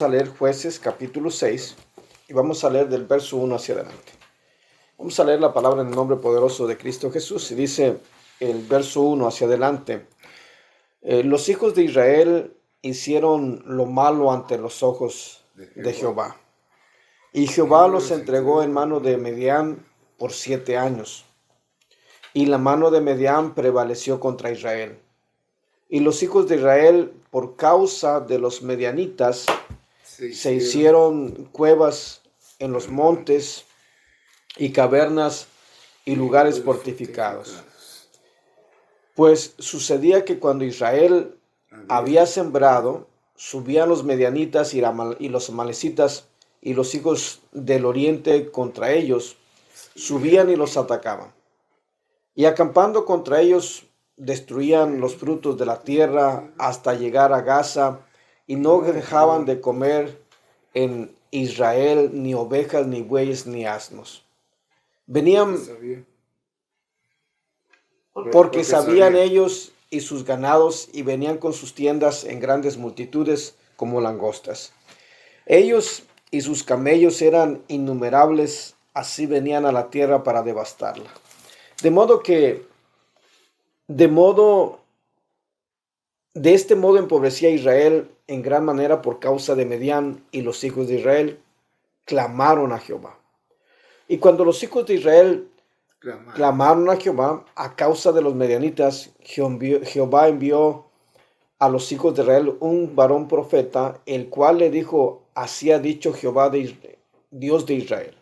A leer Jueces capítulo 6 y vamos a leer del verso 1 hacia adelante. Vamos a leer la palabra en el nombre poderoso de Cristo Jesús y dice el verso 1 hacia adelante. Los hijos de Israel hicieron lo malo ante los ojos de Jehová. Y Jehová los entregó en mano de Medián por 7 años. Y la mano de Medián prevaleció contra Israel. Y los hijos de Israel, por causa de los medianitas, se hicieron cuevas en los montes y cavernas y lugares fortificados. Pues sucedía que cuando Israel había sembrado, subían los medianitas y los amalecitas y los hijos del oriente contra ellos, subían y los atacaban. Y acampando contra ellos, destruían los frutos de la tierra hasta llegar a Gaza, y no dejaban de comer en Israel ni ovejas, ni bueyes, ni asnos. Venían porque sabían ellos y sus ganados, y venían con sus tiendas en grandes multitudes como langostas. Ellos y sus camellos eran innumerables, así venían a la tierra para devastarla. De este modo empobrecía a Israel en gran manera por causa de Medián, y los hijos de Israel clamaron a Jehová. Y cuando los hijos de Israel clamaron a Jehová a causa de los medianitas, Jehová envió a los hijos de Israel un varón profeta, el cual le dijo: así ha dicho Jehová, Dios de Israel: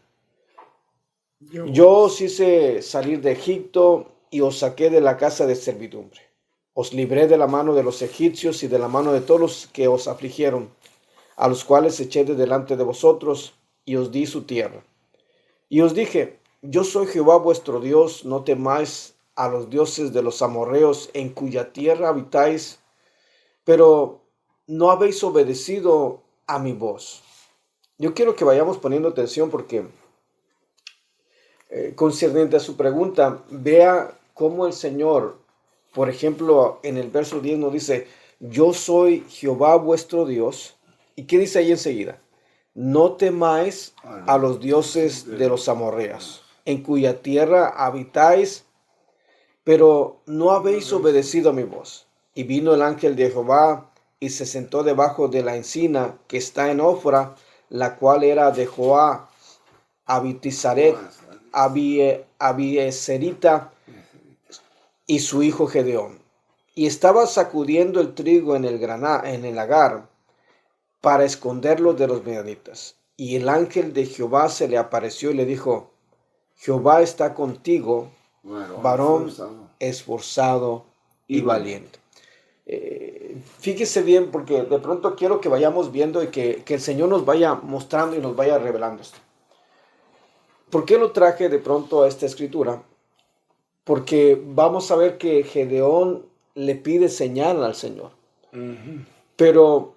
yo os hice salir de Egipto y os saqué de la casa de servidumbre. Os libré de la mano de los egipcios y de la mano de todos los que os afligieron, a los cuales eché de delante de vosotros, y os di su tierra. Y os dije: yo soy Jehová vuestro Dios, no temáis a los dioses de los amorreos en cuya tierra habitáis, pero no habéis obedecido a mi voz. Yo quiero que vayamos poniendo atención porque concerniente a su pregunta, vea cómo el Señor, por ejemplo, en el verso 10 nos dice: yo soy Jehová vuestro Dios. ¿Y qué dice ahí enseguida? No temáis a los dioses de los amorreos, en cuya tierra habitáis, pero no habéis obedecido a mi voz. Y vino el ángel de Jehová y se sentó debajo de la encina que está en Ofra, la cual era de Joá, Abieserita, y su hijo Gedeón. Y estaba sacudiendo el trigo en el lagar para esconderlo de los medianitas. Y el ángel de Jehová se le apareció y le dijo: Jehová está contigo, varón esforzado y valiente. Fíjese bien, porque de pronto quiero que vayamos viendo y que el Señor nos vaya mostrando y nos vaya revelando esto. ¿Por qué lo traje de pronto a esta escritura? Porque vamos a ver que Gedeón le pide señal al Señor. Pero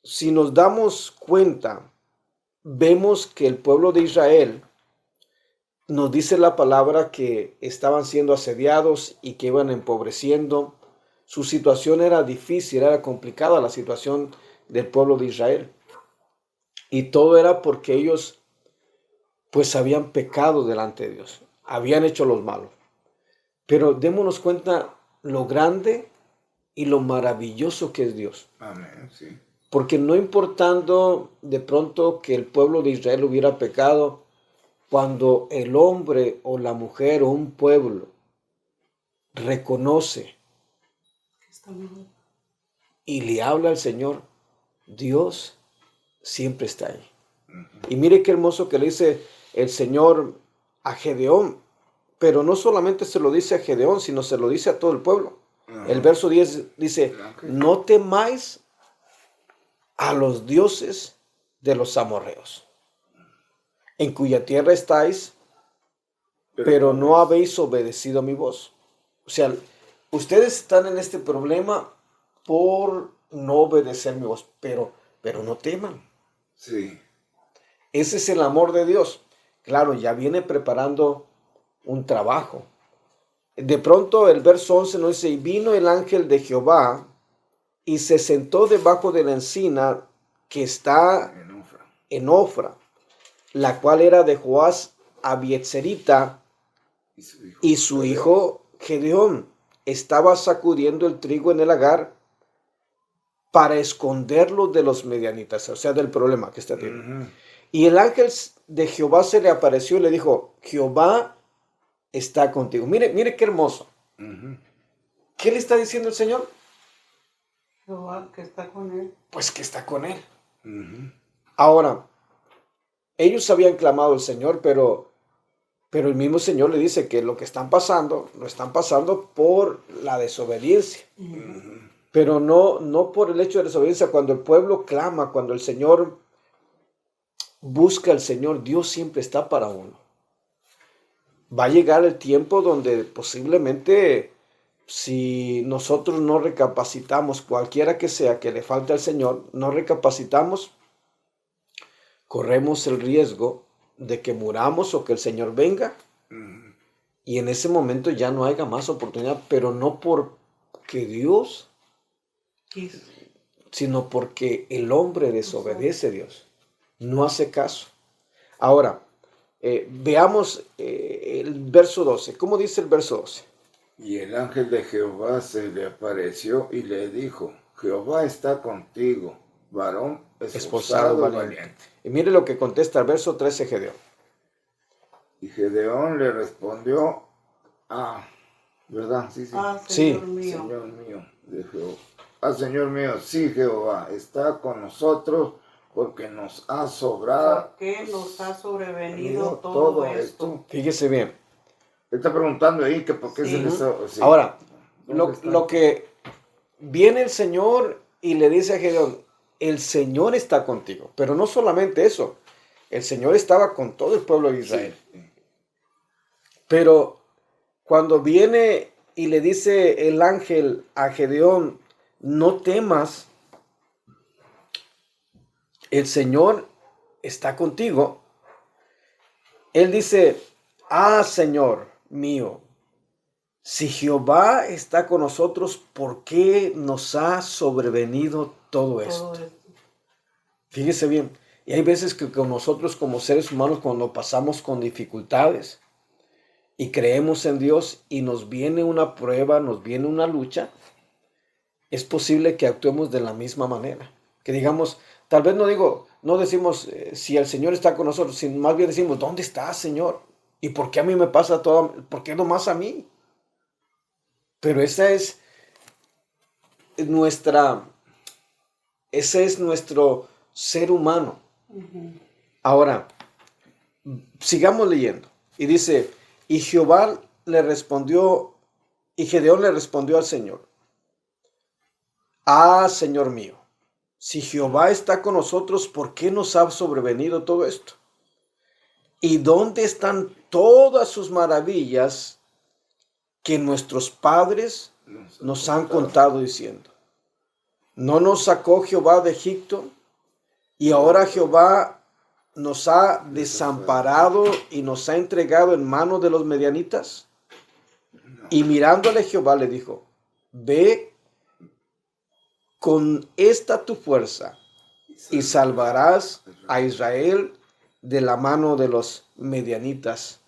si nos damos cuenta, vemos que el pueblo de Israel, nos dice la palabra que estaban siendo asediados y que iban empobreciendo. Su situación era difícil, era complicada la situación del pueblo de Israel. Y todo era porque ellos pues habían pecado delante de Dios, habían hecho los malos. Pero démonos cuenta lo grande y lo maravilloso que es Dios. Amén, sí. Porque no importando de pronto que el pueblo de Israel hubiera pecado, cuando el hombre o la mujer o un pueblo reconoce y le habla al Señor, Dios siempre está ahí. Y mire qué hermoso que le dice el Señor a Gedeón, pero no solamente se lo dice a Gedeón, sino se lo dice a todo el pueblo. El verso 10 dice: no temáis a los dioses de los amorreos, en cuya tierra estáis, pero no habéis obedecido a mi voz. O sea, ustedes están en este problema por no obedecer mi voz, pero no teman. Sí. Ese es el amor de Dios. Claro, ya viene preparando un trabajo. De pronto el verso 11 nos dice: y vino el ángel de Jehová y se sentó debajo de la encina que está En Ofra. en Ofra, la cual era de Joás Abietzerita, y su hijo Gedeón estaba sacudiendo el trigo en el lagar para esconderlo de los medianitas, o sea, del problema que está teniendo. Y el ángel de Jehová se le apareció y le dijo, Jehová está contigo. Mire, mire qué hermoso. ¿Qué le está diciendo el Señor? Jehová que está con él. Pues que está con él. Ahora, ellos habían clamado al Señor, pero el mismo Señor le dice que lo que están pasando, lo están pasando por la desobediencia. Pero no por el hecho de desobediencia. Cuando el pueblo clama, cuando el Señor busca al Señor, Dios siempre está para uno. Va a llegar el tiempo donde posiblemente, si nosotros no recapacitamos, cualquiera que sea que le falte al Señor, no recapacitamos, corremos el riesgo de que muramos o que el Señor venga y en ese momento ya no haya más oportunidad, pero no porque Dios, sino porque el hombre desobedece a Dios, no hace caso. Ahora, veamos el verso 12. ¿Cómo dice el verso 12? Y el ángel de Jehová se le apareció y le dijo, Jehová está contigo, varón esforzado y valiente. Y mire lo que contesta el verso 13 Gedeón. Y Gedeón le respondió, ¿verdad? Sí. Señor Sí. mío. Señor mío, de Jehová. Señor mío, sí, Jehová, está con nosotros porque nos ha sobrado. ¿Por qué nos ha sobrevenido todo esto? Fíjese bien. Él está preguntando ahí que por qué se les... Sí. Ahora, lo que viene el Señor y le dice a Gedeón, el Señor está contigo. Pero no solamente eso, el Señor estaba con todo el pueblo de Israel. Sí. Pero cuando viene y le dice el ángel a Gedeón, no temas, el Señor está contigo. Él dice, Señor mío, si Jehová está con nosotros, ¿por qué nos ha sobrevenido todo esto? Fíjese bien, y hay veces que con nosotros como seres humanos, cuando pasamos con dificultades y creemos en Dios y nos viene una prueba, nos viene una lucha, es posible que actuemos de la misma manera. Que digamos, tal vez no decimos si el Señor está con nosotros, sino más bien decimos, ¿dónde está, Señor? ¿Y por qué a mí me pasa todo? ¿Por qué nomás a mí? Pero ese es nuestro ser humano. Ahora, sigamos leyendo. Y dice, y Jehová le respondió, y Gedeón le respondió al Señor, Señor mío, si Jehová está con nosotros, ¿por qué nos ha sobrevenido todo esto? ¿Y dónde están todas sus maravillas que nuestros padres nos han contado diciendo? ¿No nos sacó Jehová de Egipto? Y ahora Jehová nos ha desamparado y nos ha entregado en manos de los medianitas. Y mirándole Jehová le dijo, ve con esta tu fuerza y salvarás a Israel de la mano de los medianitas.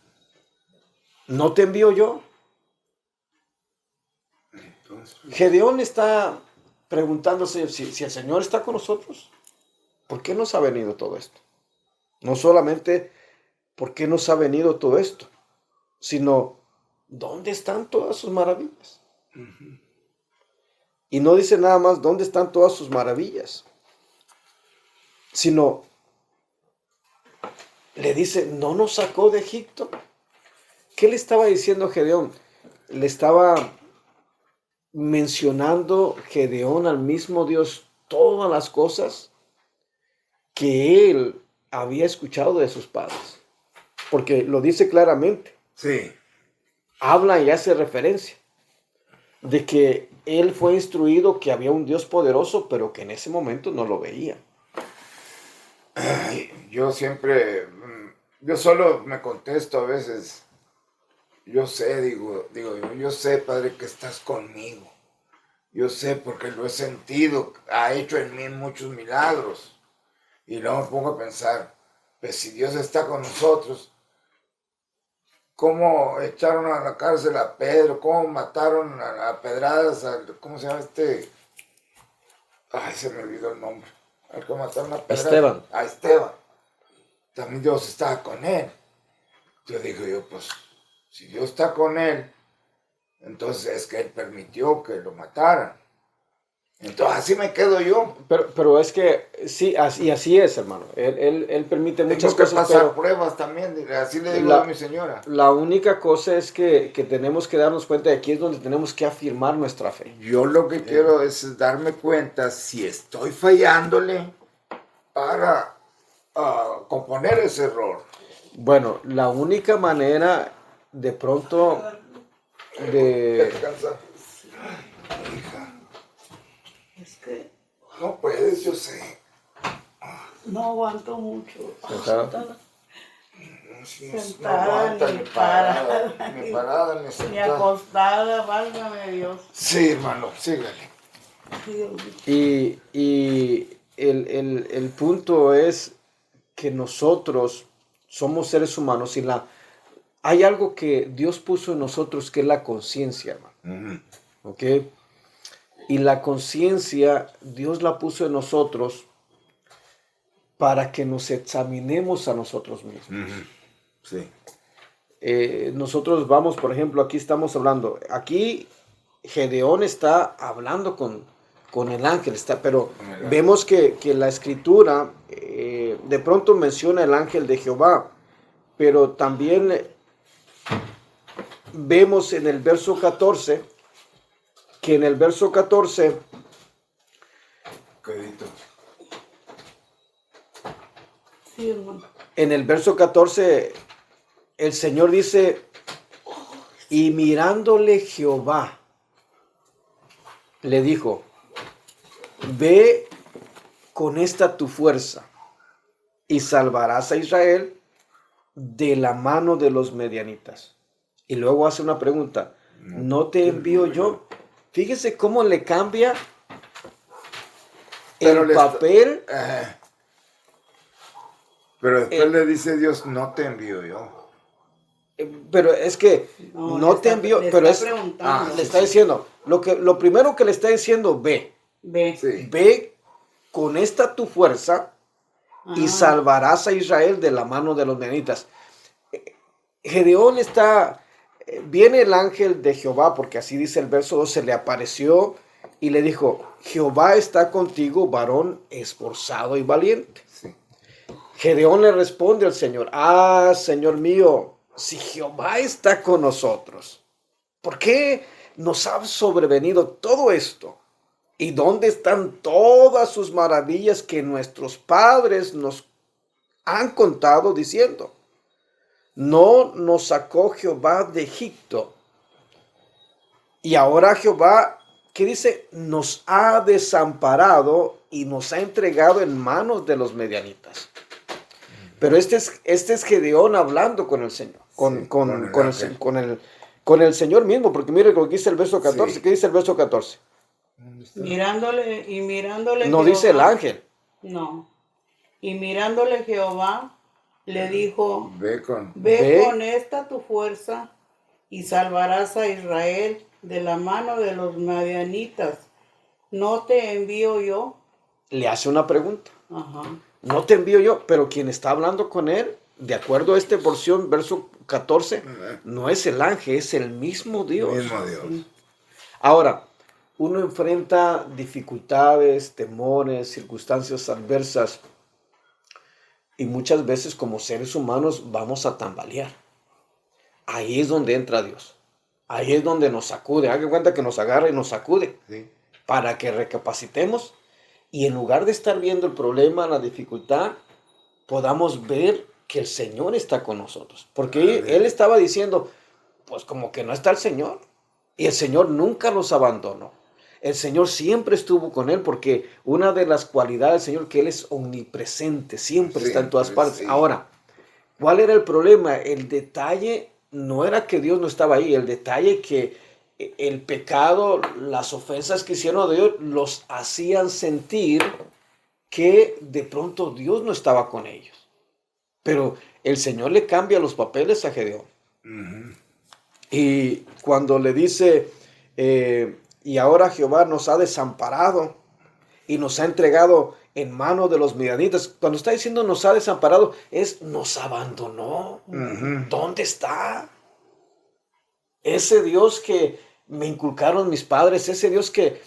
¿No te envío yo? Gedeón está preguntándose si el Señor está con nosotros. ¿Por qué nos ha venido todo esto? No solamente por qué nos ha venido todo esto, sino ¿dónde están todas sus maravillas? Y no dice nada más dónde están todas sus maravillas, sino le dice, ¿no nos sacó de Egipto? ¿Qué le estaba diciendo Gedeón? Le estaba mencionando Gedeón al mismo Dios todas las cosas que él había escuchado de sus padres. Porque lo dice claramente. Sí. Habla y hace referencia de que él fue instruido que había un Dios poderoso, pero que en ese momento no lo veía. Yo solo me contesto a veces, yo sé, yo sé, Padre, que estás conmigo. Yo sé porque lo he sentido, ha hecho en mí muchos milagros. Y luego me pongo a pensar, pues si Dios está con nosotros, ¿cómo echaron a la cárcel a Pedro? ¿Cómo mataron a pedradas ¿cómo se llama este? Ay, se me olvidó el nombre. Al que mataron a pedradas. Esteban. A Esteban. También Dios estaba con él. Yo digo pues, si Dios está con él, entonces es que él permitió que lo mataran. Entonces así me quedo yo. Pero es que sí, así es, hermano. Él permite muchas Tengo que cosas, pasar pero pruebas también, así le digo a mi señora. la única cosa es que tenemos que darnos cuenta de aquí es donde tenemos que afirmar nuestra fe. Yo lo que quiero es darme cuenta si estoy fallándole para componer ese error. Bueno, la única manera de pronto de... Es que no puedes, yo sé. no aguanto mucho. Sentada. Sentada, ni parada, ni sentada. Ni acostada, válgame Dios. Sí, hermano, sígale. Y el punto es que nosotros somos seres humanos y hay algo que Dios puso en nosotros que es la conciencia, hermano. ¿Ok? Y la conciencia, Dios la puso en nosotros para que nos examinemos a nosotros mismos. Sí. Nosotros vamos, por ejemplo, aquí estamos hablando. Aquí Gedeón está hablando con el ángel, pero vemos que la escritura de pronto menciona el ángel de Jehová, pero también vemos en el verso 14, que en el verso 14, sí, hermano. En el verso 14, el Señor dice, y mirándole Jehová, le dijo, ve con esta tu fuerza y salvarás a Israel de la mano de los medianitas. Y luego hace una pregunta, ¿no te envío yo? Fíjese cómo le cambia el papel. Pero después le dice Dios, no te envío yo. Pero es que no te envío, pero le está diciendo, lo primero que le está diciendo, ve. Ve con esta tu fuerza y salvarás a Israel de la mano de los medianitas. Gedeón viene el ángel de Jehová, porque así dice el verso 2, se le apareció y le dijo, Jehová está contigo, varón esforzado y valiente. Sí. Gedeón le responde al Señor, Señor mío, si Jehová está con nosotros, ¿por qué nos ha sobrevenido todo esto? ¿Y dónde están todas sus maravillas que nuestros padres nos han contado diciendo? No nos sacó Jehová de Egipto. Y ahora Jehová, ¿qué dice? Nos ha desamparado y nos ha entregado en manos de los medianitas. Pero este es Gedeón hablando con el Señor, con el Señor mismo, porque mire lo que dice el verso 14. Sí. ¿Qué dice el verso 14? Mirándole. No Jehová, dice el ángel. No. Y mirándole Jehová, le dijo, ve con esta tu fuerza y salvarás a Israel de la mano de los madianitas. ¿No te envío yo? Le hace una pregunta. Ajá. No te envío yo, pero quien está hablando con él, de acuerdo a esta porción, verso 14, no es el ángel, es el mismo Dios. Sí. Ahora, uno enfrenta dificultades, temores, circunstancias adversas, y muchas veces como seres humanos vamos a tambalear. Ahí es donde entra Dios. Ahí es donde nos sacude. Haga cuenta que nos agarra y nos sacude. Sí. Para que recapacitemos. Y en lugar de estar viendo el problema, la dificultad, podamos ver que el Señor está con nosotros. Porque él estaba diciendo, pues como que no está el Señor. Y el Señor nunca los abandonó. El Señor siempre estuvo con él, porque una de las cualidades del Señor, que Él es omnipresente, siempre está en todas partes. Sí. Ahora, ¿cuál era el problema? El detalle no era que Dios no estaba ahí, el detalle que el pecado, las ofensas que hicieron a Dios, los hacían sentir que de pronto Dios no estaba con ellos. Pero el Señor le cambia los papeles a Gedeón. Y cuando le dice, y ahora Jehová nos ha desamparado y nos ha entregado en manos de los midianitas. Cuando está diciendo nos ha desamparado, es nos abandonó. ¿Dónde está? Ese Dios que me inculcaron mis padres, ese Dios que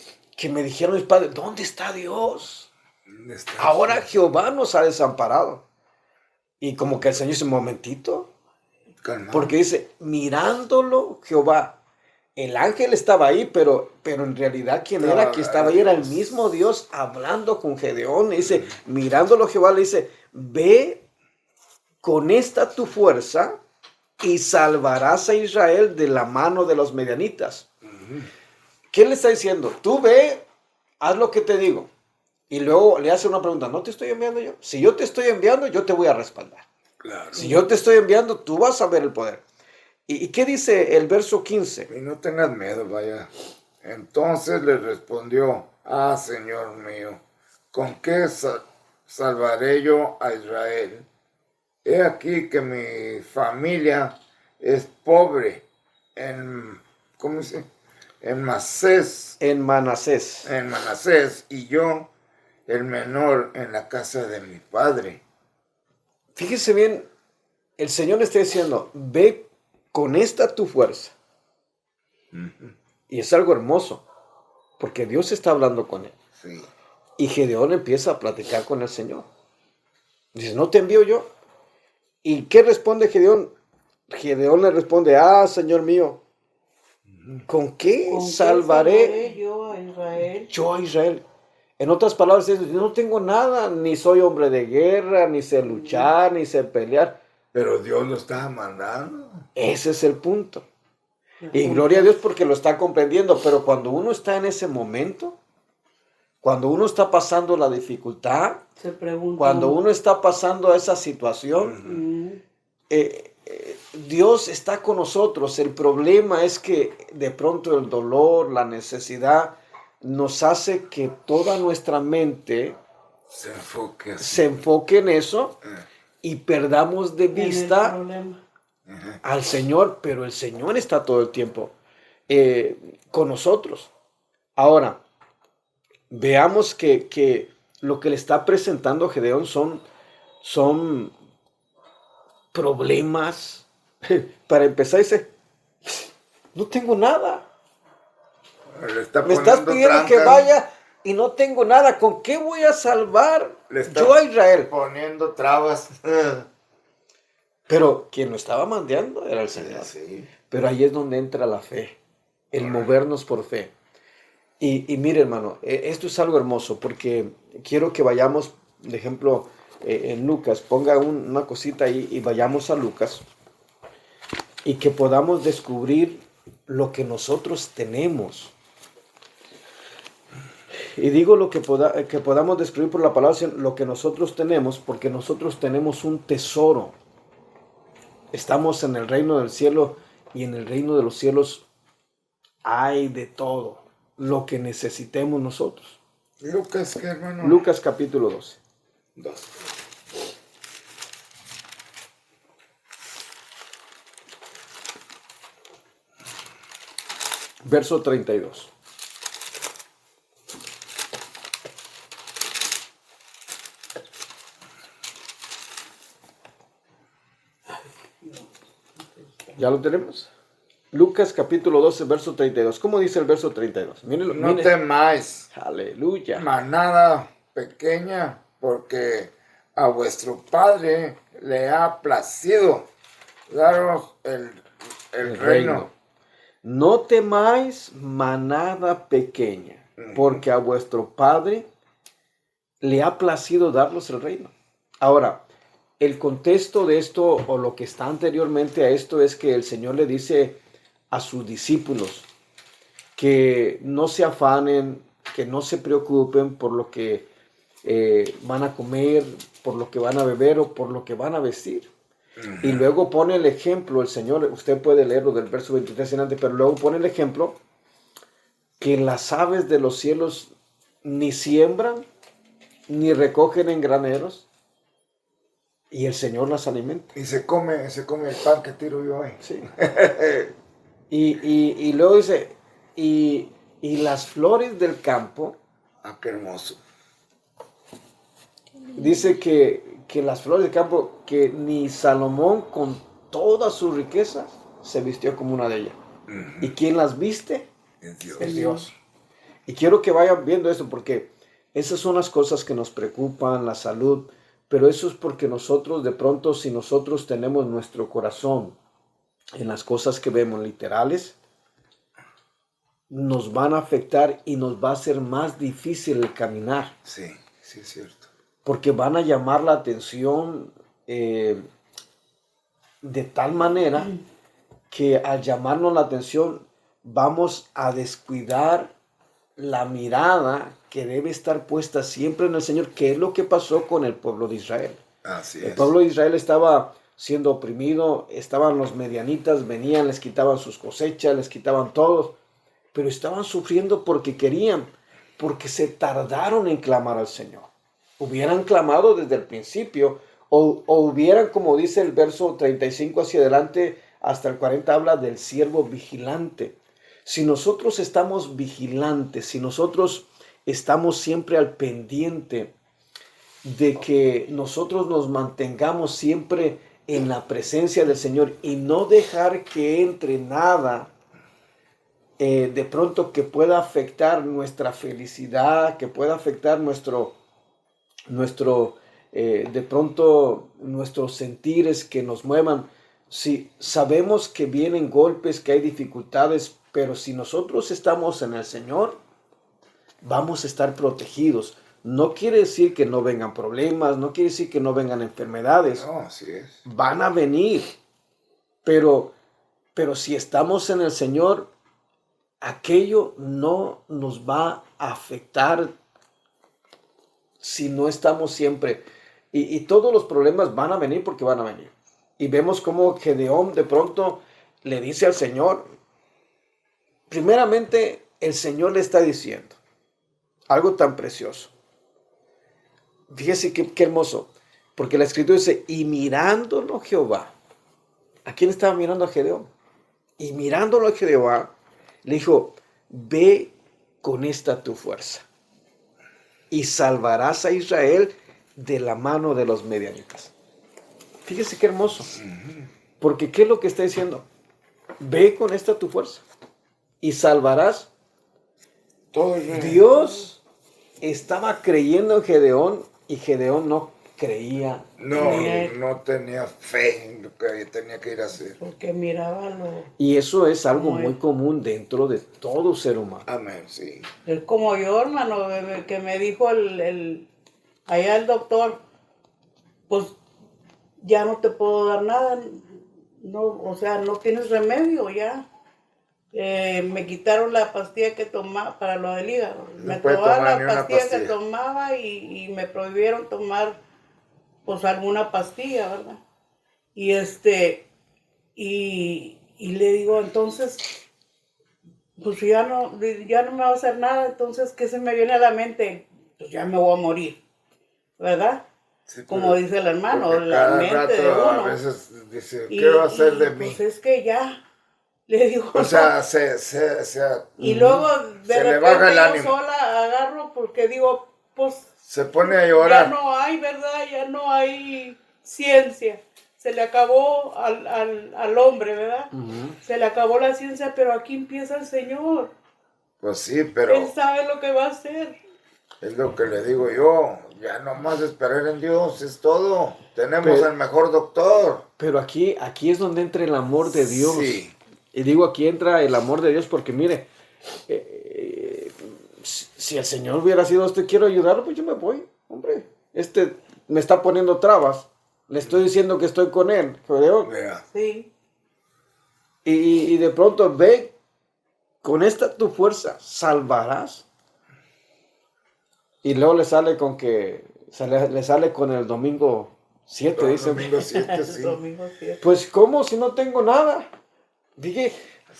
me dijeron mis padres, ¿dónde está Dios? ¿Dónde está? Ahora Jehová nos ha desamparado. Y como que el Señor dice, un momentito, Calmado. porque dice, mirándolo Jehová. El ángel estaba ahí, pero en realidad quien era que estaba ahí era el mismo Dios hablando con Gedeón. Y dice, mirándolo Jehová le dice, ve con esta tu fuerza y salvarás a Israel de la mano de los medianitas. ¿Qué le está diciendo? Tú ve, haz lo que te digo. Y luego le hace una pregunta, ¿no te estoy enviando yo? Si yo te estoy enviando, yo te voy a respaldar. Claro. Si yo te estoy enviando, tú vas a ver el poder. ¿Y qué dice el verso 15? Y no tengas miedo, vaya. Entonces le respondió, Señor mío, ¿con qué salvaré yo a Israel? He aquí que mi familia es pobre ¿cómo dice? En Manasés, y yo el menor en la casa de mi padre. Fíjese bien, el Señor le está diciendo, ve con esta tu fuerza. Y es algo hermoso, porque Dios está hablando con él. Sí. Y Gedeón empieza a platicar con el Señor. Dice, ¿no te envío yo? ¿Y qué responde Gedeón? Gedeón le responde, Señor mío, ¿con qué salvaré yo a Israel? Yo a Israel. En otras palabras, dice, no tengo nada, ni soy hombre de guerra, ni sé luchar, ni sé pelear. Pero Dios lo estaba mandando. Ese es el punto. Y gloria a Dios porque lo está comprendiendo, pero cuando uno está en ese momento, cuando uno está pasando la dificultad, se pregunta, cuando uno está pasando esa situación, Dios está con nosotros. El problema es que de pronto el dolor, la necesidad, nos hace que toda nuestra mente se enfoque en eso y perdamos de vista al Señor, pero el Señor está todo el tiempo con nosotros. Ahora, veamos que lo que le está presentando Gedeón son problemas. Para empezar, dice, no tengo nada. Me estás pidiendo que vaya y no tengo nada. ¿Con qué voy a salvar yo a Israel? Poniendo trabas. Pero quien lo estaba mandando era el Señor. Sí. Pero ahí es donde entra la fe, el movernos por fe. Y mire, hermano, esto es algo hermoso porque quiero que vayamos, por ejemplo, en Lucas, ponga una cosita ahí y vayamos a Lucas y que podamos descubrir lo que nosotros tenemos. Y digo lo que podamos descubrir por la palabra, lo que nosotros tenemos, porque nosotros tenemos un tesoro. Estamos en el reino del cielo y en el reino de los cielos hay de todo lo que necesitemos nosotros. Lucas, ¿qué, hermano? Lucas capítulo 12. 2. Verso 32. ¿Ya lo tenemos? Lucas capítulo 12, verso 32. ¿Cómo dice el verso 32? Mírenlo, No temáis, aleluya, manada pequeña, porque a vuestro Padre le ha placido daros el reino. No temáis, manada pequeña, porque a vuestro Padre le ha placido darnos el reino. Ahora, el contexto de esto, o lo que está anteriormente a esto, es que el Señor le dice a sus discípulos que no se afanen, que no se preocupen por lo que van a comer, por lo que van a beber o por lo que van a vestir. Y luego pone el ejemplo, el Señor, usted puede leerlo del verso 23 en adelante, pero luego pone el ejemplo que las aves de los cielos ni siembran, ni recogen en graneros, y el Señor las alimenta. Y se come el pan que tiro yo ahí. Sí. Y luego dice, y las flores del campo, Ah, qué hermoso. dice que las flores del campo, que ni Salomón con toda su riqueza se vistió como una de ellas. ¿Y quién las viste? Es Dios. Es Dios. Y quiero que vayan viendo eso, porque esas son las cosas que nos preocupan, la salud, pero eso es porque nosotros, de pronto, si nosotros tenemos nuestro corazón en las cosas que vemos literales, nos van a afectar y nos va a ser más difícil el caminar, Sí, sí es cierto. porque van a llamar la atención de tal manera que al llamarnos la atención vamos a descuidar la mirada que debe estar puesta siempre en el Señor, que es lo que pasó con el pueblo de Israel. Así El es. pueblo de Israel estaba siendo oprimido, estaban los medianitas, venían, les quitaban sus cosechas, les quitaban todo, pero estaban sufriendo porque querían, porque se tardaron en clamar al Señor. Hubieran clamado desde el principio, o hubieran, como dice el verso 35 hacia adelante, hasta el 40 habla del siervo vigilante. Si nosotros estamos vigilantes, si nosotros estamos siempre al pendiente de que nosotros nos mantengamos siempre en la presencia del Señor y no dejar que entre nada de pronto que pueda afectar nuestra felicidad, que pueda afectar de pronto nuestros sentires, que nos muevan. Si sabemos que vienen golpes, que hay dificultades, pero si nosotros estamos en el Señor, vamos a estar protegidos. No quiere decir que no vengan problemas, no quiere decir que no vengan enfermedades. No, así es. Van a venir, pero si estamos en el Señor, aquello no nos va a afectar si no estamos siempre. Y todos los problemas van a venir porque van a venir. Y vemos cómo Gedeón de pronto le dice al Señor, primeramente el Señor le está diciendo algo tan precioso. Fíjese qué hermoso, porque la Escritura dice, y mirándolo Jehová. ¿A quién estaba mirando a Gedeón? Y mirándolo a Jehová, le dijo, ve con esta tu fuerza y salvarás a Israel de la mano de los medianitas. Fíjese qué hermoso, porque ¿qué es lo que está diciendo? Ve con esta tu fuerza y salvarás. Todo Dios estaba creyendo en Gedeón y Gedeón no creía. no tenía fe en lo que tenía que ir a hacer. Porque miraba Y eso es algo Como muy él. común dentro de todo ser humano. Amén, sí. Es como yo, hermano, que me dijo allá el doctor, pues ya no te puedo dar nada, no, o sea, no tienes remedio ya. Me quitaron la pastilla que tomaba para lo del hígado. No Me puede tomaba tomar ni la una pastilla que pastilla. tomaba y me prohibieron tomar pues alguna pastilla, ¿verdad? Y y le digo, entonces, pues ya no me va a hacer nada, entonces, ¿qué se me viene a la mente? Pues ya me voy a morir, ¿verdad? Sí, Como pero- dice el hermano, porque la cada mente rato de uno. a veces dice, Y- ¿qué va a hacer de y, mí? Pues es que ya, le digo. O sea, Y luego de se le repente baja el yo ánimo. sola agarro porque digo, pues Se pone a ya llorar. no hay, ¿verdad? Ya no hay ciencia. Se le acabó al hombre, ¿verdad? Se le acabó la ciencia, pero aquí empieza el Señor. Pues sí, pero Él sabe lo que va a hacer. es lo que le digo yo. Ya nomás esperar en Dios, es todo. Tenemos Pero- el mejor doctor. Pero aquí es donde entra el amor de Dios. Sí. Y digo, aquí entra el amor de Dios porque mire, si el Señor hubiera sido, quiero ayudarlo, pues yo me voy, hombre. Me está poniendo trabas. Le estoy diciendo que estoy con él. Gedeón. Mira, Sí. Y de pronto ve, con esta tu fuerza salvarás. Y luego le sale con que, le sale con el domingo 7, dice. domingo 7, sí. Domingo 7. Pues, ¿cómo si no tengo nada? Dije,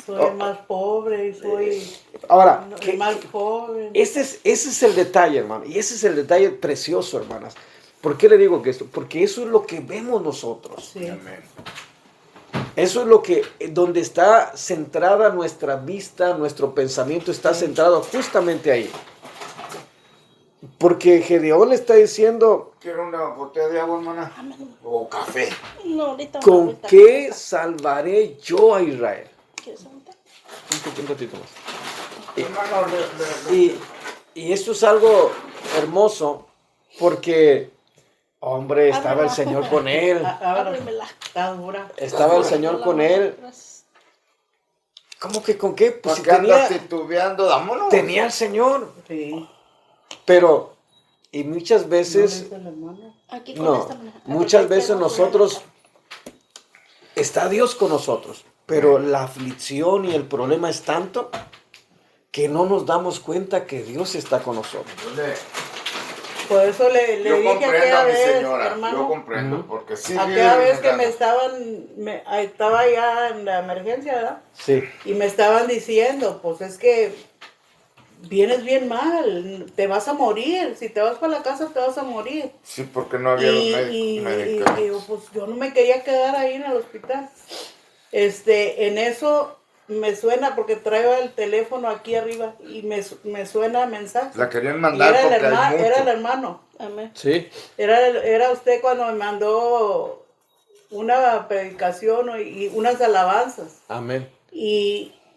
Soy el más pobre y soy Ahora, el más joven. ese es el detalle, hermano. Y ese es el detalle precioso, hermanas. ¿Por qué le digo que esto? Porque eso es lo que vemos nosotros. Sí. Amén. Eso es lo que, donde está centrada nuestra vista, nuestro pensamiento está centrado justamente ahí. Porque Gedeón le está diciendo, ¿Quiere una botella de agua, hermana? O café. No, ahorita no, ¿con ahorita qué no. salvaré yo a Israel? ¿Quieres ahorita? Un ratito más. Hermano, Y esto es algo hermoso porque, hombre, estaba el Señor con él. Ábremela. Está dura. Estaba el Señor con él. Gracias. ¿Cómo que con qué? Pues ¿Para si qué andas titubeando? Dámonos. tenía el Señor. Sí. Pero, y muchas ¿No veces, le hizo la mano? Aquí con no, esta. mira. muchas veces Tengo nosotros, está Dios con nosotros, pero la aflicción y el problema es tanto que no nos damos cuenta que Dios está con nosotros. Por eso le Yo dije comprendo aquella a mi vez, señora, yo hermano, comprendo, porque sí. aquella vive vez que me inventando. estaba ya en la emergencia, ¿verdad? Sí, Y me estaban diciendo, pues es que vienes bien mal, te vas a morir, si te vas para la casa te vas a morir. Sí, porque no había los Y medicamentos. digo, pues yo no me quería quedar ahí en el hospital. En eso me suena, porque traigo el teléfono aquí arriba y me suena mensaje. La querían Y mandar era porque hay mucho. era el hermano. Amén. sí, Era usted cuando me mandó una predicación y unas alabanzas. amén.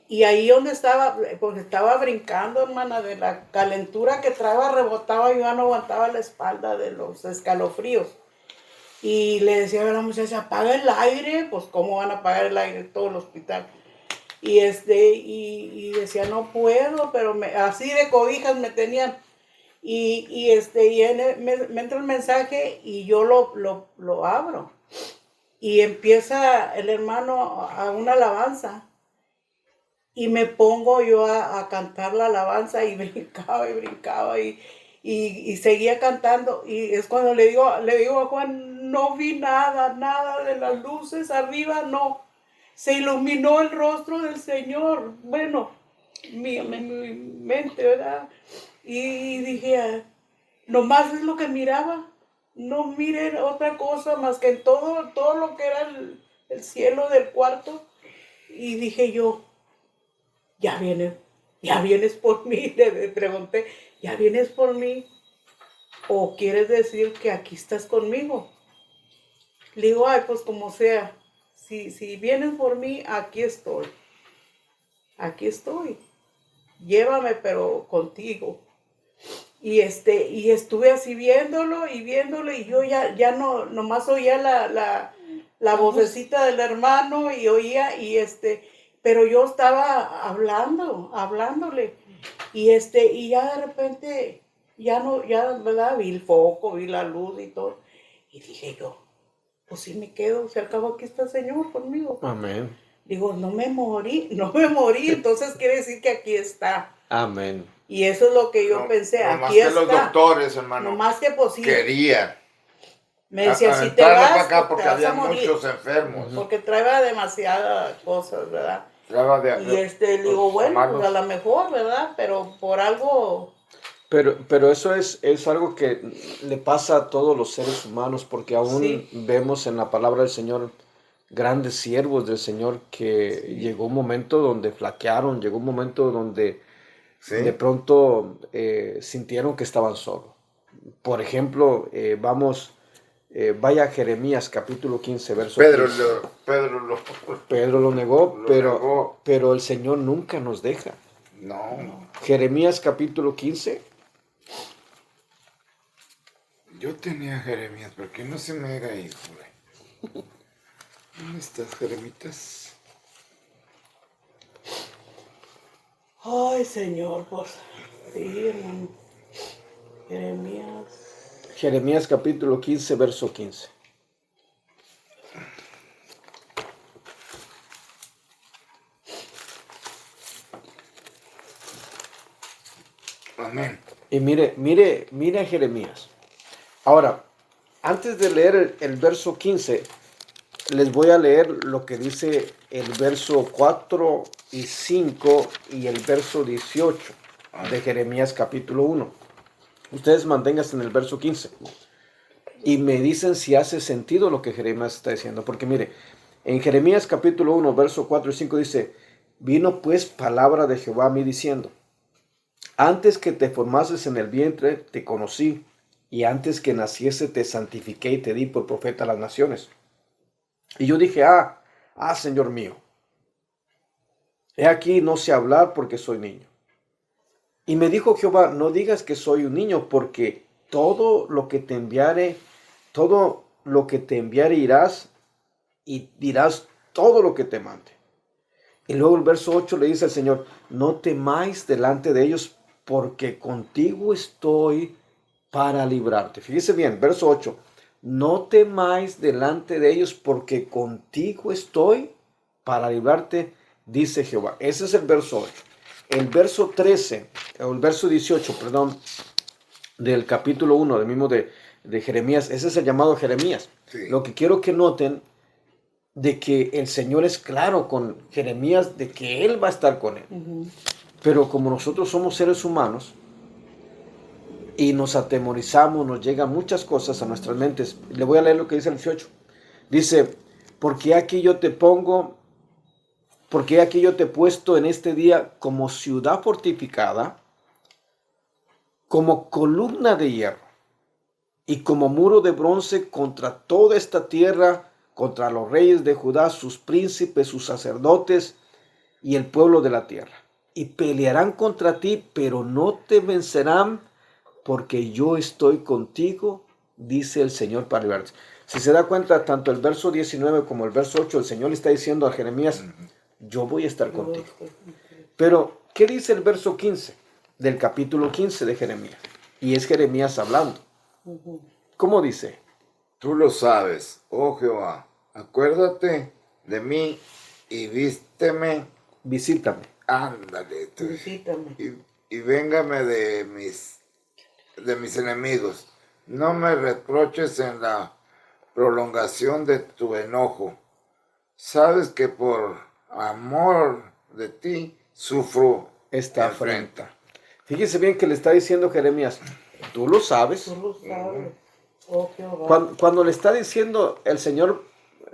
Y ahí donde estaba, pues estaba brincando, hermana, de la calentura que traía, rebotaba, yo ya no aguantaba la espalda de los escalofríos. Y le decía a la muchacha, apaga el aire, pues cómo van a apagar el aire todo el hospital. Y decía, no puedo, pero así de cobijas me tenían. Y me entra el mensaje y yo lo abro. Y empieza el hermano a una alabanza. Y me pongo yo a cantar la alabanza y brincaba y seguía cantando. Y es cuando le digo a Juan, no vi nada de las luces arriba, no. Se iluminó el rostro del Señor. Bueno, mi mente, ¿verdad? Y dije, nomás es lo que miraba. No miré otra cosa más que en todo lo que era el cielo del cuarto. Y dije yo, ya vienes por mí, le pregunté, ¿ya vienes por mí? ¿O quieres decir que aquí estás conmigo? Le digo, ay, pues como sea, si vienes por mí, aquí estoy, llévame pero contigo. Y estuve así viéndolo, y yo ya no, nomás oía la vocecita del hermano y oía, pero yo estaba hablándole, y ya de repente, ¿verdad? Vi el foco, vi la luz y todo, y dije yo, pues sí me quedo, se acabó, aquí está el Señor conmigo. Amén. Digo, no me morí, entonces quiere decir que aquí está. Amén. Y eso es lo que yo pensé, No más aquí que está. los doctores, hermano, No más que posible. querían Me decía, si te aventarlo vas, para acá pues, porque te vas había a morir. muchos enfermos. Porque traía demasiadas cosas, ¿verdad? Traba de- Y le digo, los bueno, malos. pues a lo mejor, ¿verdad? Pero por algo, Pero eso es algo que le pasa a todos los seres humanos, porque aún Sí. vemos en la palabra del Señor grandes siervos del Señor que llegó un momento donde flaquearon, llegó un momento donde Sí. de pronto sintieron que estaban solos. Por ejemplo, vaya a Jeremías capítulo 15, verso 15. Pedro lo negó, Lo pero, negó. pero el Señor nunca nos deja. No, Jeremías capítulo 15. yo tenía Jeremías, ¿por qué no se me haga ir, güey? ¿Dónde estás, Jeremitas? ay, Señor, pues, sí, hermano. Jeremías. Jeremías capítulo 15, verso 15. Amén. Y mire a Jeremías. Ahora, antes de leer el verso 15, les voy a leer lo que dice el verso 4 y 5 y el verso 18 de Jeremías capítulo 1. Ustedes manténganse en el verso 15 y me dicen si hace sentido lo que Jeremías está diciendo. Porque mire, en Jeremías capítulo 1, verso 4 y 5 dice: vino pues palabra de Jehová a mí diciendo: antes que te formases en el vientre te conocí, y antes que naciese te santifiqué y te di por profeta a las naciones. Y yo dije, Señor mío, he aquí no sé hablar porque soy niño. Y me dijo Jehová: no digas que soy un niño, porque todo lo que te enviare irás y dirás todo lo que te mande. Y luego el verso 8 le dice al Señor: no temáis delante de ellos, porque contigo estoy para librarte. Fíjese bien, verso 8. No temáis delante de ellos, porque contigo estoy para librarte, dice Jehová. Ese es el verso 8. El verso 13, o el verso 18, perdón, del capítulo 1, del mismo de Jeremías, ese es el llamado Jeremías. Sí. Lo que quiero que noten, de que el Señor es claro con Jeremías, de que Él va a estar con él. Pero como nosotros somos seres humanos, y nos atemorizamos, nos llegan muchas cosas a nuestras mentes. Le voy a leer lo que dice el 18. Dice: porque aquí yo te he puesto en este día como ciudad fortificada, como columna de hierro y como muro de bronce contra toda esta tierra, contra los reyes de Judá, sus príncipes, sus sacerdotes y el pueblo de la tierra. Y pelearán contra ti, pero no te vencerán, porque yo estoy contigo, dice el Señor, para librarte. Si se da cuenta, tanto el verso 19 como el verso 8, el Señor le está diciendo a Jeremías: yo voy a estar contigo. Pero, ¿qué dice el verso 15 del capítulo 15 de Jeremías? Y es Jeremías hablando. ¿Cómo dice? Tú lo sabes, oh Jehová, acuérdate de mí y Visítame. ándale, Visítame. y véngame de mis enemigos. No me reproches en la prolongación de tu enojo. Sabes que por amor de ti sufro Esta afrenta. Fíjese bien que le está diciendo Jeremías: tú lo sabes. Tú lo sabes. Oh Jehová. Cuando le está diciendo, el Señor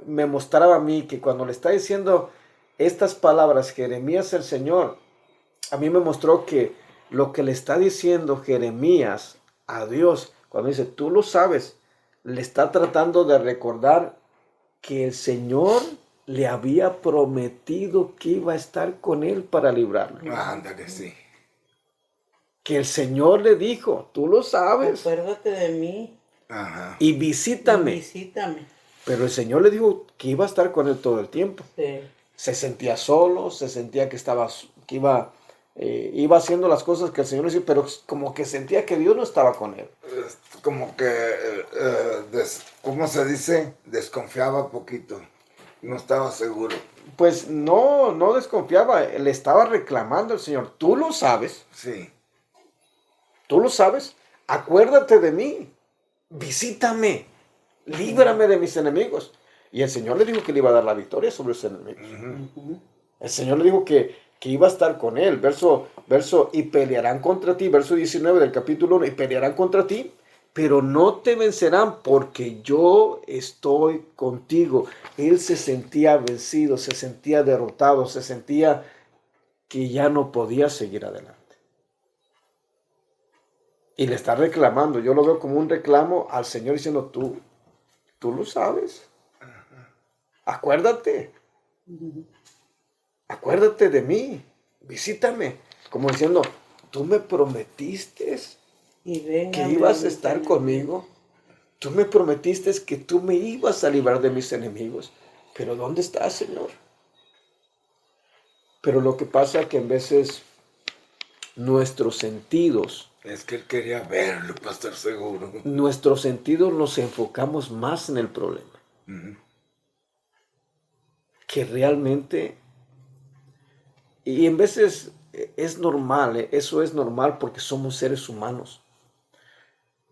me mostraba a mí que cuando le está diciendo estas palabras Jeremías, el Señor a mí me mostró que lo que le está diciendo Jeremías a Dios, cuando dice tú lo sabes, le está tratando de recordar que el Señor le había prometido que iba a estar con él para librarlo. Ándale, sí. Que el Señor le dijo: tú lo sabes, Acuérdate de mí. Ajá. y visítame. Visítame. Pero el Señor le dijo que iba a estar con él todo el tiempo. Sí. Se sentía solo, se sentía que iba haciendo las cosas que el Señor le decía, pero como que sentía que Dios no estaba con él. Como que, ¿cómo se dice? Desconfiaba poquito. No estaba seguro. Pues no desconfiaba, le estaba reclamando al Señor: tú lo sabes, Sí. acuérdate de mí, visítame, líbrame de mis enemigos. Y el Señor le dijo que le iba a dar la victoria sobre sus enemigos. El Señor le dijo que iba a estar con él. Verso, y pelearán contra ti, verso 19 del capítulo 1, y pelearán contra ti, pero no te vencerán, porque yo estoy contigo. Él se sentía vencido, se sentía derrotado, se sentía que ya no podía seguir adelante. Y le está reclamando, yo lo veo como un reclamo al Señor diciendo: tú lo sabes, acuérdate de mí, visítame, como diciendo: tú me prometiste Y que véngame ibas a de estar mis conmigo, tú me prometiste que tú me ibas a librar de mis enemigos, pero ¿dónde estás, Señor? Pero lo que pasa es que en veces nuestros sentidos Es que él quería verlo para estar seguro. nos enfocamos más en el problema que realmente. Y en veces es normal, eso es normal porque somos seres humanos.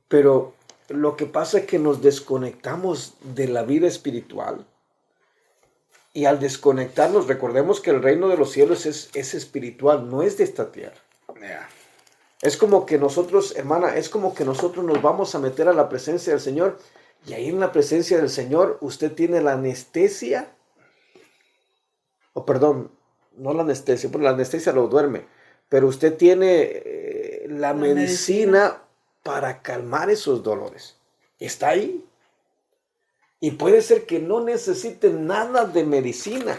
Pero lo que pasa es que nos desconectamos de la vida espiritual Y al desconectarnos, recordemos que el reino de los cielos es espiritual, no es de esta tierra. Yeah. Es como que nosotros, hermana, es como que nosotros nos vamos a meter a la presencia del Señor y ahí en la presencia del Señor usted tiene la anestesia, o perdón, no la anestesia, porque la anestesia lo duerme, pero usted tiene la medicina para calmar esos dolores. Está ahí. Y puede ser que no necesite nada de medicina,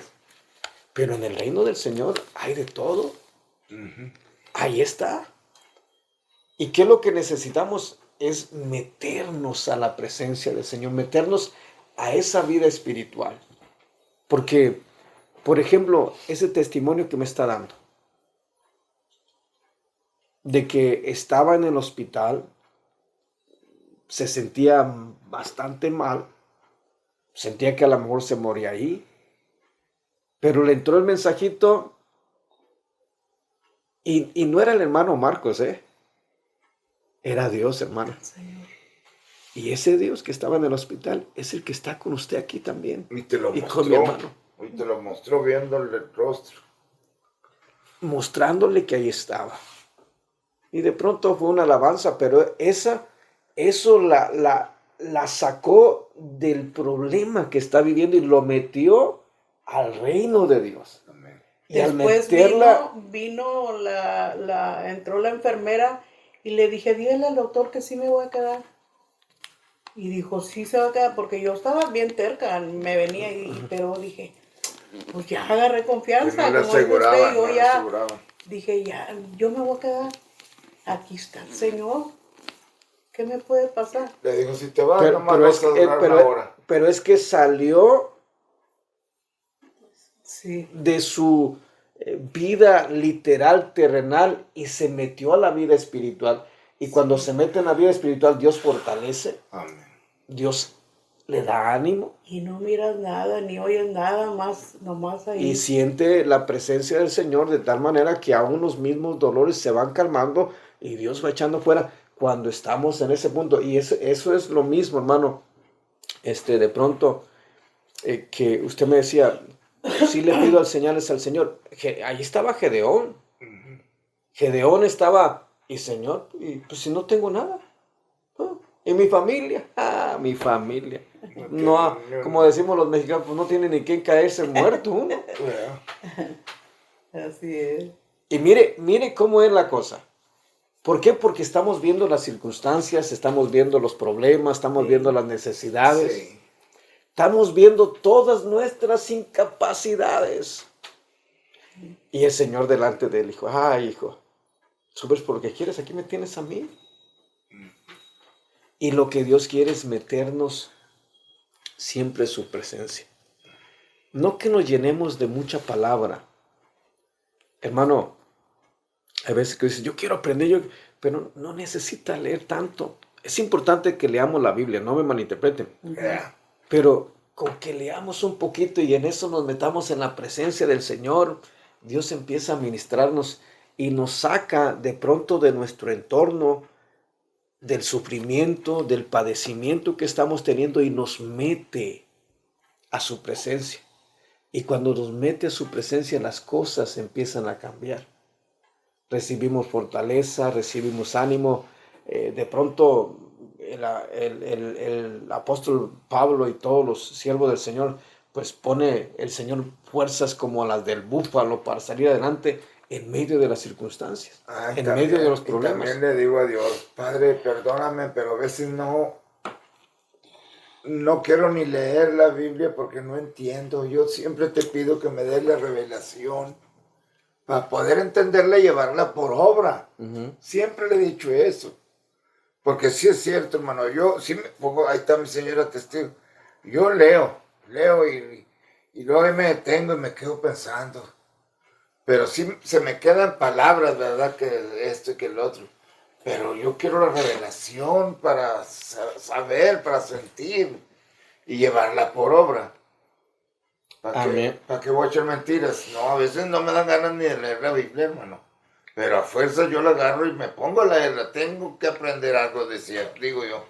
pero en el reino del Señor hay de todo. Ahí está. ¿Y qué es lo que necesitamos? Es meternos a la presencia del Señor, meternos a esa vida espiritual. Porque, por ejemplo, ese testimonio que me está dando, de que estaba en el hospital, se sentía bastante mal, sentía que a lo mejor se moría ahí, pero le entró el mensajito y no era el hermano Marcos, era Dios, hermano. Señor. Y ese Dios que estaba en el hospital es el que está con usted aquí también. Y te lo Y mostró. con mi hermano. Y te lo mostró viéndole el rostro. Mostrándole que ahí estaba. Y de pronto fue una alabanza, pero eso la sacó del problema que está viviendo y lo metió al reino de Dios. Amén. Y al Después meterla, vino entró la enfermera y le dije, dígale al doctor que sí me voy a quedar. Y dijo, sí se va a quedar, porque yo estaba bien terca, me venía, pero dije, pues ya agarré Que confianza, no le como dijo usted, aseguraba, yo no le ya aseguraba. dije, ya, yo me voy a quedar. Aquí está el Señor. ¿Qué me puede pasar? Le dijo, si te vas, pero, nomás pero vas es, a durar una hora. pero es que salió Sí, de su vida literal, terrenal, y se metió a la vida espiritual. Y cuando se mete en la vida espiritual, Dios fortalece, Amén. Dios le da ánimo y no miras nada, ni oyes nada más, nomás ahí. y siente la presencia del Señor de tal manera que aún los mismos dolores se van calmando y Dios va echando fuera cuando estamos en ese punto. Y eso es lo mismo, hermano. De pronto, que usted me decía, sí le pido señales al Señor. Ahí estaba Gedeón. Gedeón estaba, y Señor, y pues si no tengo nada. ¿Y mi familia? Mi familia. No, como decimos los mexicanos, pues no tiene ni quien caerse muerto uno. Así es. Y mire cómo es la cosa. ¿Por qué? Porque estamos viendo las circunstancias, estamos viendo los problemas, estamos viendo las necesidades. Sí. Estamos viendo todas nuestras incapacidades. Y el Señor delante de él dijo, hijo, ¿subes porque quieres? Aquí me tienes a mí. Y lo que Dios quiere es meternos siempre en su presencia. No que nos llenemos de mucha palabra. Hermano, hay veces que dices, yo quiero aprender, pero no necesita leer tanto. Es importante que leamos la Biblia, no me malinterpreten. Yeah. Pero con que leamos un poquito y en eso nos metamos en la presencia del Señor, Dios empieza a ministrarnos y nos saca de pronto de nuestro entorno, del sufrimiento, del padecimiento que estamos teniendo y nos mete a su presencia. Y cuando nos mete a su presencia, las cosas empiezan a cambiar. Recibimos fortaleza, recibimos ánimo. De pronto el apóstol Pablo y todos los siervos del Señor, pues pone el Señor fuerzas como las del búfalo para salir adelante en medio de las circunstancias, en También, medio de los y problemas. también le digo a Dios, Padre, perdóname, pero a veces no quiero ni leer la Biblia porque no entiendo. Yo siempre te pido que me des la revelación para poder entenderla y llevarla por obra. Siempre le he dicho eso. Porque sí es cierto, hermano. Yo sí me pongo, ahí está mi señora testigo. Yo leo y luego ahí me detengo y me quedo pensando. Pero sí se me quedan palabras, ¿verdad? Que esto y que el otro. Pero yo quiero la revelación para saber, para sentir y llevarla por obra. Amén. ¿Para qué voy a echar mentiras? No, a veces no me dan ganas ni de leer la Biblia, hermano. Pero a fuerza yo la agarro y me pongo a leerla. Tengo que aprender algo, digo yo.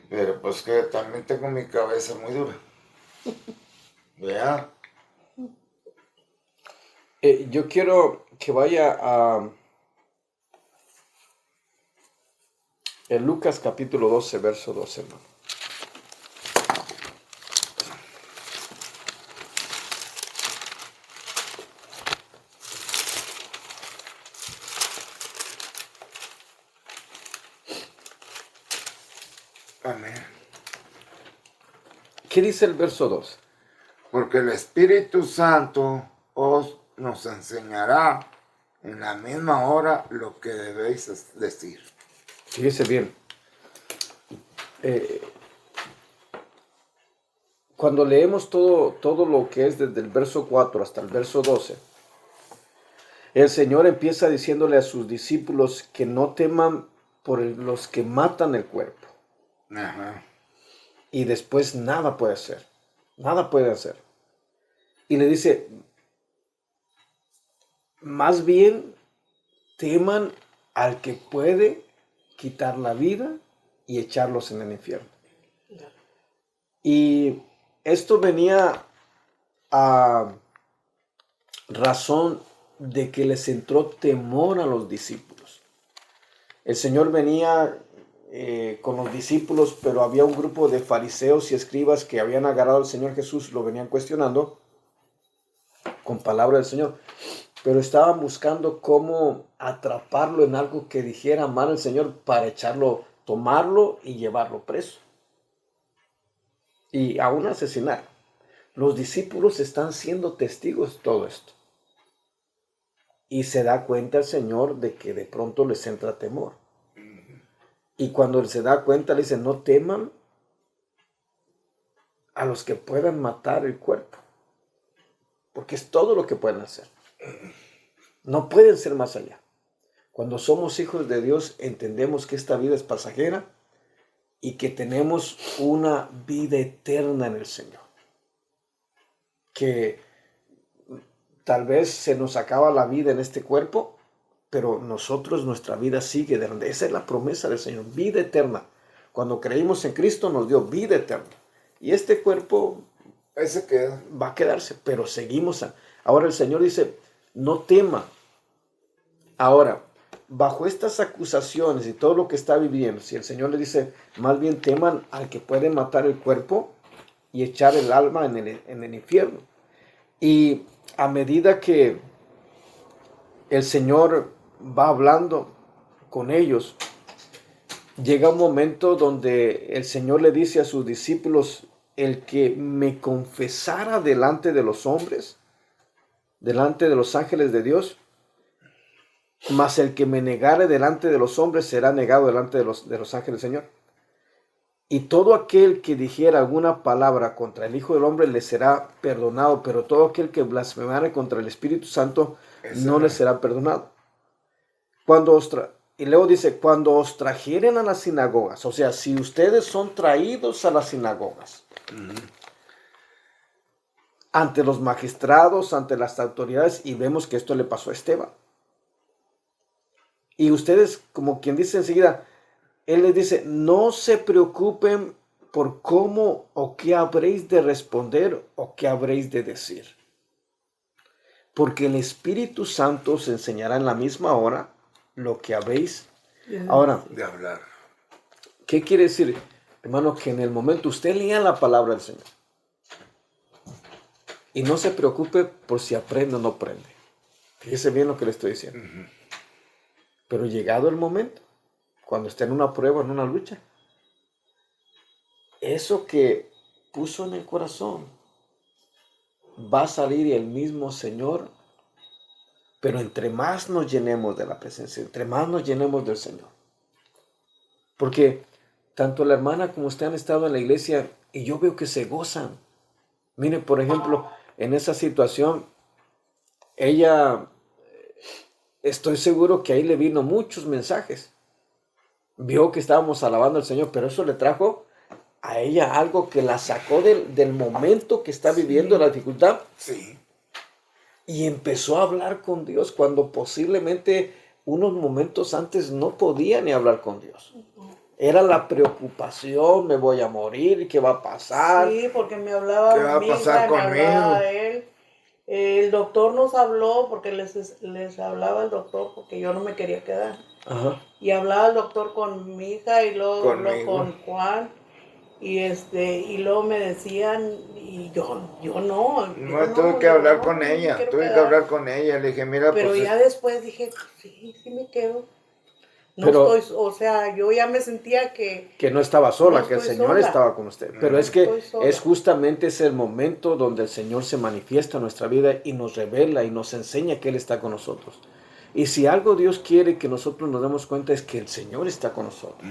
Pero pues que también tengo mi cabeza muy dura. ¿Vea? Yo quiero que vaya a en Lucas capítulo 12, verso 12, hermano. Amén. ¿Qué dice el verso 2? Porque el Espíritu Santo nos enseñará en la misma hora lo que debéis decir. Fíjese bien. Cuando leemos todo lo que es desde el verso 4 hasta el verso 12, el Señor empieza diciéndole a sus discípulos que no teman por los que matan el cuerpo. Ajá. Y después nada puede hacer. Nada puede hacer. Y le dice, más bien teman al que puede quitar la vida y echarlos en el infierno. Y esto venía a razón de que les entró temor a los discípulos. El Señor venía con los discípulos, pero había un grupo de fariseos y escribas que habían agarrado al Señor Jesús, lo venían cuestionando con palabra del Señor, pero estaban buscando cómo atraparlo en algo que dijera mal el Señor para tomarlo y llevarlo preso y aún asesinar. Los discípulos están siendo testigos de todo esto. Y se da cuenta el Señor de que de pronto les entra temor. Y cuando él se da cuenta, le dice, no teman a los que puedan matar el cuerpo. Porque es todo lo que pueden hacer. No pueden ser más allá. Cuando somos hijos de Dios, entendemos que esta vida es pasajera y que tenemos una vida eterna en el Señor. Que tal vez se nos acaba la vida en este cuerpo, pero nuestra vida sigue. Esa es la promesa del Señor, vida eterna. Cuando creímos en Cristo nos dio vida eterna. Y este cuerpo Ese queda. va a quedarse, pero seguimos. Ahora el Señor dice, no tema. Ahora, bajo estas acusaciones y todo lo que está viviendo, si el Señor le dice, más bien teman al que puede matar el cuerpo y echar el alma en el infierno. Y a medida que el Señor va hablando con ellos, llega un momento donde el Señor le dice a sus discípulos, el que me confesara delante de los hombres, delante de los ángeles de Dios, mas el que me negare delante de los hombres será negado delante de los ángeles del Señor. Y todo aquel que dijera alguna palabra contra el Hijo del Hombre le será perdonado, pero todo aquel que blasfemare contra el Espíritu Santo no le será perdonado. Y luego dice, cuando os trajeren a las sinagogas, o sea, si ustedes son traídos a las sinagogas, ante los magistrados, ante las autoridades, y vemos que esto le pasó a Esteban. Y ustedes, como quien dice enseguida, él les dice, no se preocupen por cómo o qué habréis de responder o qué habréis de decir. Porque el Espíritu Santo os enseñará en la misma hora lo que habéis. Ahora, De hablar. ¿qué quiere decir? Hermano, que en el momento usted lea la palabra del Señor. Y no se preocupe por si aprende o no aprende. Fíjese bien lo que le estoy diciendo. Pero llegado el momento, cuando esté en una prueba, en una lucha, eso que puso en el corazón va a salir y el mismo Señor. Pero entre más nos llenemos de la presencia, entre más nos llenemos del Señor. Porque tanto la hermana como usted han estado en la iglesia y yo veo que se gozan. Mire, por ejemplo, en esa situación, ella, estoy seguro que ahí le vino muchos mensajes. Vio que estábamos alabando al Señor, pero eso le trajo a ella algo que la sacó del momento que está viviendo, la dificultad. Sí. Y empezó a hablar con Dios cuando posiblemente unos momentos antes no podía ni hablar con Dios. Era la preocupación, me voy a morir, ¿qué va a pasar? Sí, porque me hablaba ¿Qué va a mi pasar hija, me hablaba conmigo? él. El doctor nos habló porque les hablaba el doctor porque yo no me quería quedar. Ajá. Y hablaba el doctor con mi hija y luego habló Conmigo. con Juan. Y luego me decían, y yo no. No, tuve que hablar con ella, quiero tuve que quedar. hablar con ella. Le dije, mira, Pero pues ya después dije, sí me quedo. No Pero- estoy, o sea, yo ya me sentía que Que no estaba sola, No que el estoy Señor sola. estaba con usted. Pero No es que estoy sola. es justamente ese el momento donde el Señor se manifiesta en nuestra vida y nos revela y nos enseña que Él está con nosotros. Y si algo Dios quiere que nosotros nos demos cuenta es que el Señor está con nosotros.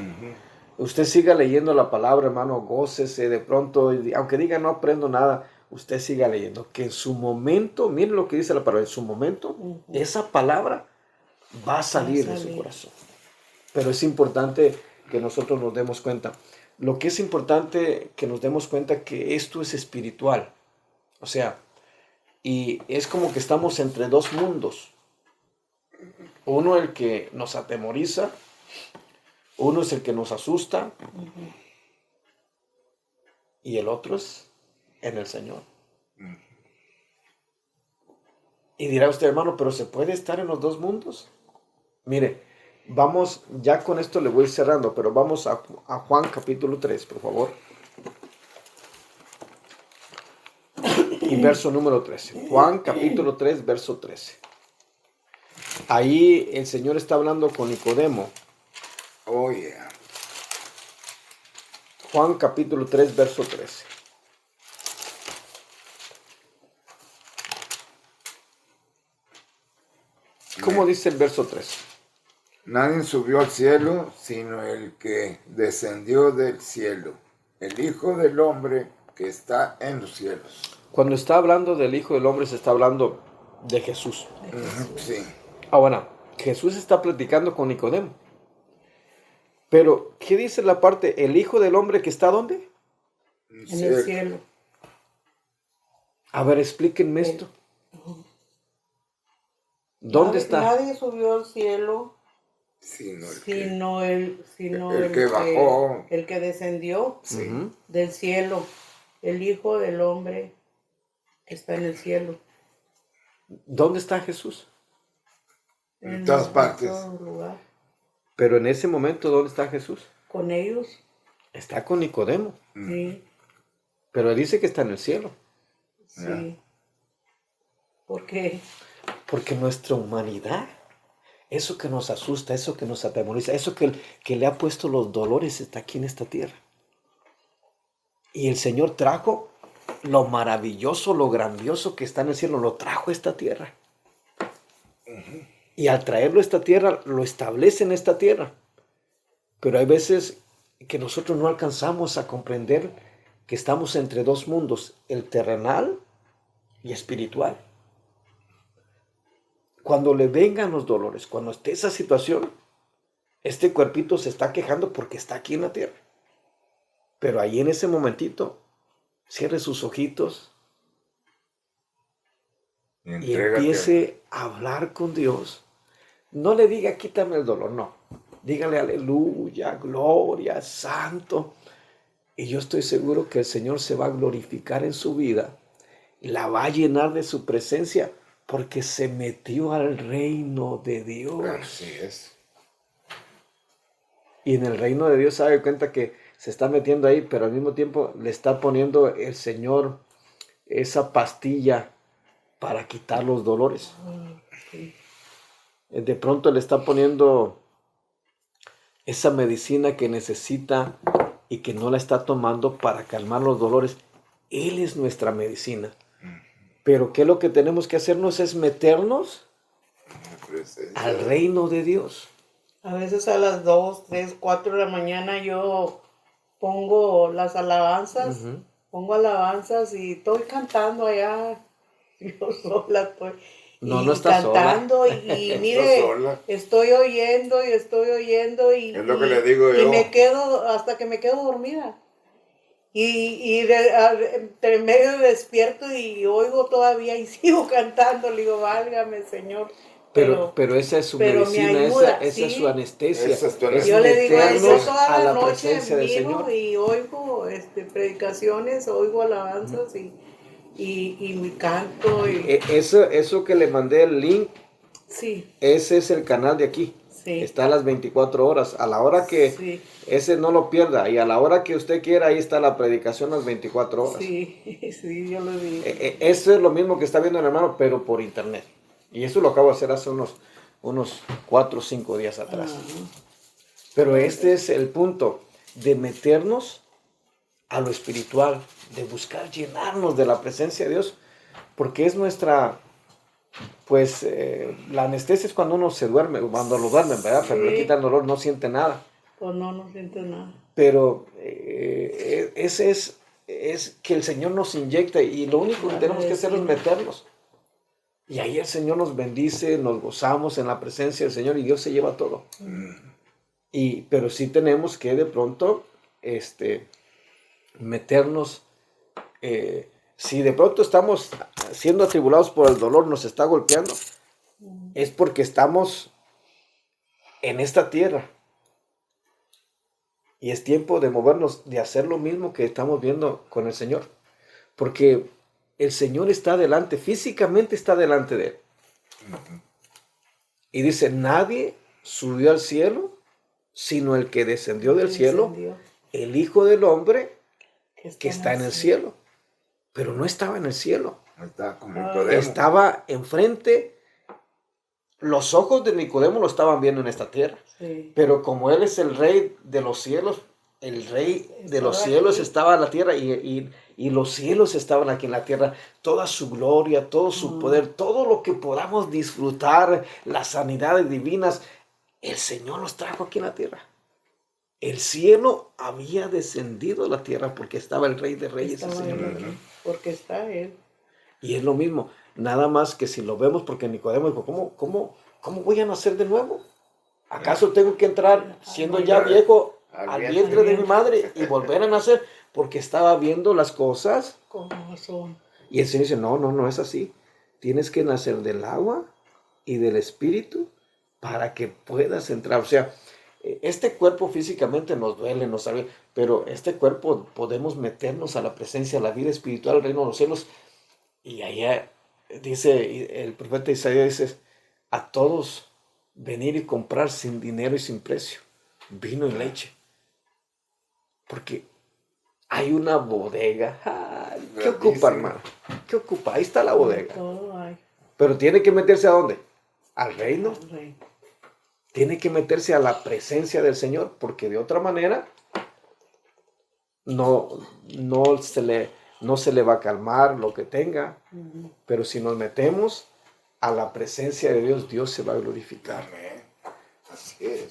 Usted siga leyendo la palabra, hermano, gócese de pronto, aunque diga no aprendo nada, usted siga leyendo, que en su momento, mire lo que dice la palabra, en su momento, esa palabra va a salir de su corazón. Pero es importante que nosotros nos demos cuenta. Lo que es importante que nos demos cuenta que esto es espiritual. O sea, y es como que estamos entre dos mundos. Uno el que nos atemoriza, uno es el que nos asusta y el otro es en el Señor. Y dirá usted, hermano, pero ¿se puede estar en los dos mundos? Mire, vamos, ya con esto le voy a ir cerrando, pero vamos a Juan capítulo 3, por favor. Y verso número 13. Juan capítulo 3, verso 13. Ahí el Señor está hablando con Nicodemo. oh yeah. Juan capítulo 3, verso 13. ¿Cómo dice el verso 13? Nadie subió al cielo, sino el que descendió del cielo, el Hijo del Hombre que está en los cielos. Cuando está hablando del Hijo del Hombre se está hablando de Jesús. Sí. Ahora, Jesús está platicando con Nicodemo. Pero, ¿qué dice la parte? ¿El Hijo del Hombre que está dónde? en el cielo. A ver, explíquenme esto. ¿Dónde está? Nadie subió al cielo Sino el sino el que bajó. el que descendió Sí. Ujú. del cielo, el Hijo del Hombre que está en el cielo. ¿Dónde está Jesús? En todas partes. todo lugar. Pero en ese momento, ¿dónde está Jesús? Con ellos, Está con Nicodemo. sí, Pero dice que está en el cielo. sí. Porque Porque nuestra humanidad, eso que nos asusta, eso que nos atemoriza, eso que le ha puesto los dolores, está aquí en esta tierra. Y el Señor trajo lo maravilloso, lo grandioso que está en el cielo, lo trajo a esta tierra. Y al traerlo a esta tierra, lo establece en esta tierra. Pero hay veces que nosotros no alcanzamos a comprender que estamos entre dos mundos, el terrenal y espiritual. Cuando le vengan los dolores, cuando esté esa situación, este cuerpito se está quejando porque está aquí en la tierra. Pero ahí en ese momentito, cierre sus ojitos y Entrégate. empiece a hablar con Dios. No le diga quítame el dolor, no. Dígale aleluya, gloria, santo. Y yo estoy seguro que el Señor se va a glorificar en su vida. La va a llenar de su presencia porque se metió al reino de Dios. Así es. Y en el reino de Dios se da cuenta que se está metiendo ahí, pero al mismo tiempo le está poniendo el Señor esa pastilla para quitar los dolores. De pronto le está poniendo esa medicina que necesita y que no la está tomando para calmar los dolores. Él es nuestra medicina. Pero ¿qué es lo que tenemos que hacernos? Es meternos al reino de Dios. a veces a las 2, 3, 4 de la mañana yo pongo las alabanzas, pongo alabanzas y estoy cantando allá. Yo sola estoy. No estás cantando sola. y mire, sola. estoy oyendo y Es lo que le digo y yo. me quedo hasta que me quedo dormida. Entre medio despierto y oigo todavía y sigo cantando. Le digo, válgame, Señor, Pero esa es su pero me medicina, ayuda, esa es sí. su anestesia. Esa es tu Es Yo le digo, yo meternos toda a la la noche presencia del miro Señor. y oigo predicaciones, oigo alabanzas y mi canto. Eso que le mandé el link, Sí, ese es el canal de aquí. sí. Está a las 24 horas. A la hora que Sí, ese no lo pierda. Y a la hora que usted quiera, ahí está la predicación a las 24 horas. sí, sí, yo lo vi. Eso es lo mismo que está viendo el hermano, pero por internet. Y eso lo acabo de hacer hace unos 4 o 5 días atrás. Pero este es el punto de meternos a lo espiritual, de buscar llenarnos de la presencia de Dios, porque es nuestra, pues, la anestesia es cuando uno se duerme, cuando lo duermen, ¿verdad? Pero le Sí. quita el dolor, no siente nada. Pues no siento nada. Pero ese es que el Señor nos inyecta y lo único que tenemos que hacer es meternos. Y ahí el Señor nos bendice, nos gozamos en la presencia del Señor y Dios se lleva todo. Pero sí tenemos que de pronto meternos. Si de pronto estamos siendo atribulados por el dolor, nos está golpeando, es porque estamos en esta tierra. Y es tiempo de movernos, de hacer lo mismo que estamos viendo con el Señor. Porque el Señor está delante, físicamente está delante de él. Y dice, nadie subió al cielo, sino el que descendió del cielo, el Hijo del Hombre que está en el cielo. Pero no estaba en el cielo. Está como Estaba enfrente. Los ojos de Nicodemo lo estaban viendo en esta tierra. Sí. Pero como él es el rey de los cielos, el rey de los cielos estaba en la tierra y los cielos estaban aquí en la tierra. Toda su gloria, todo su poder, todo lo que podamos disfrutar, las sanidades divinas, el Señor los trajo aquí en la tierra. El cielo había descendido a la tierra porque estaba el Rey de Reyes, el Señor de Reyes. Porque está Él. Y es lo mismo, nada más que si lo vemos, porque Nicodemo dijo, ¿cómo voy a nacer de nuevo? ¿Acaso tengo que entrar siendo ya viejo al vientre de mi madre y volver a nacer? Porque estaba viendo las cosas. ¿Cómo son? Y el Señor dice, no es así. Tienes que nacer del agua y del Espíritu para que puedas entrar. O sea, este cuerpo físicamente nos duele, nos sabe, pero este cuerpo podemos meternos a la presencia, a la vida espiritual, al reino de los cielos. Y allá dice, el profeta Isaías dice, a todos venir y comprar sin dinero y sin precio, vino y leche. Porque hay una bodega. ¿Qué ocupa, hermano? ¿Qué ocupa? Ahí está la bodega. Todo hay. Pero tiene que meterse ¿a dónde? Al reino. Rey. Tiene que meterse a la presencia del Señor, porque de otra manera no se le va a calmar lo que tenga. Pero si nos metemos a la presencia de Dios, Dios se va a glorificar. Amén. Así es.